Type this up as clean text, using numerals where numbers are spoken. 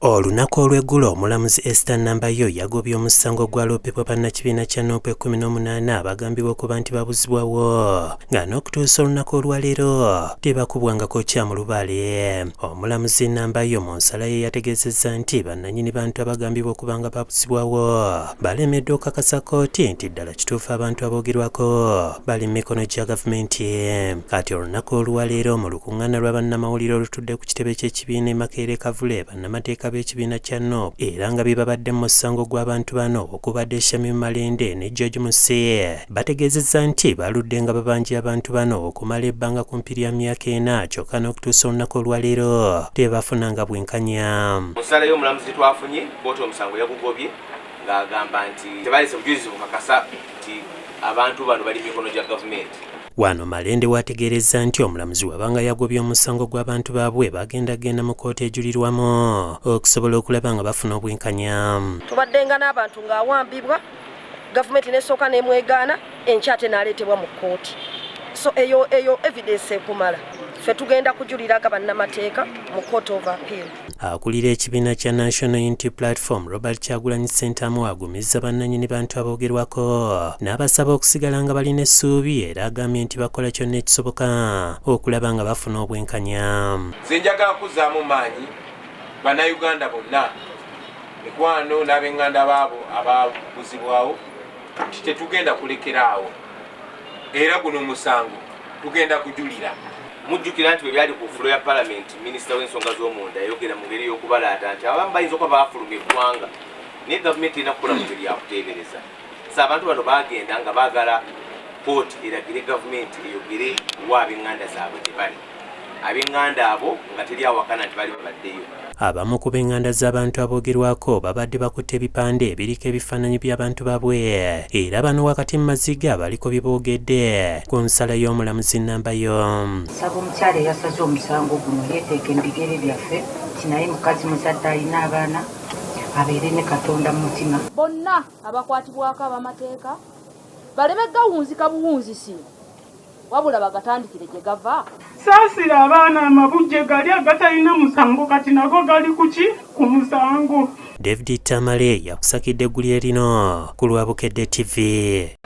Olunaku olw'eggulo omulamuzi Esther Nambayo yagobye omusango gwa loopebwa bannakibiina kya NUP 18 abagambibwa okuba nti babuzibwawo nga n'okutuusa olunaku olwaleero tebakubwangako kya mu lubaale. Omulamuzi Nambayo mu nsala ye yategeezezza nti bannannyini bantu abagambibwa okuba nga babuzibwawo balemeddwa okukakasa kkooti nti ddala kituufu abantu aboogerwako bali mu mikono gya gavumenti. Kati olunaku olwaleero mu lukuŋŋaana lwa bannamawulire olutudde ku kitebe ky'ekibiina e Makerere Kavule bannamateeka b'ekibiina kya NUP era nga babadde mu musango gw'abantu bano okubadde Shamim Malende ne George Musse bategeezezza nti baludde nga babanja abantu bano okumala ebbanga kumpi lya myaka 4 kyokka n'okutuusa olunaku olwaleero tebafunanga bwenkanya. Nsala y'omulamuzi twafunye kkooti omusango yagugobye ng'agamba nti tebalese bujulizi bukakasa nti abantu bano bali mikono gya gavumenti. Wano Malende wategeerezza nti omulamuzi wabanga yagobye omusango gw'abantu baabwe bagenda mu kkooti ejulirwamu okusobola okulaba nga bafuna obwenkanya. Tubaddenga n'abantu ng'awambibwa gavumenti n'esooka n'emwegaana enkya ate n'aleetebwa mu kkooti. So eyo evidence ekumala ffe tugenda kujuliraga bannamateeka mu Court of Appeal. Akulira ekibiina kya National Unity Platform Robert Kyagulanyi Ssentamu agumizza bannannyini bantu aboogerwako n'abasaba okusigala nga balina essuubi era agambye nti bakola kyonna ekisoboka okulaba nga bafuna obwenkanya. Nze njagala kuzzaamu maanyi bannayuganda bonna mikwano n'ab'enganda baabo ababuzibwawo nti tetugenda kulekeraawo era guno omusango tugenda kujulira. Mujjukira nti bwe byali ku fulo ya Palamenti minisita w'ensonga z'omunda yayogera mu ngeri y'okubalaata nti abamu bayinza okuba baafulumya eggwanga naye gavumenti erina kukola mu ngeri yakuteebereza. So abantu bano baagenda nga baagala kkooti eragire gavumenti eyogere wa ab'enganda zaabwe gye bali. Ab'enganda abo nga teri awakana nti bali babaddeyo. Abamu ku b'enganda z'abantu aboogerwako babadde bakutte ebipande ebiriko ebifaananyi by'abantu baabwe era bano wakati mu maziga baliko bye boogedde ku nsala y'omulamuzi Nambayo. Saba omukyala eyasaze omusango guno yeeteeka ebigere byaffe nti naye mukazi muzadde alina abaana abeere ne Katonda mu mutima. Bonna abakwatibwako abamateeka baleme gawunzika buwunzisi wabula bagatandikire gye gava. Saasira abaana amabujje gali agatalina musango kati nago gali kuki ku musango. David Tamale yakusakidde eggulire lino ku Lwabukedde TV.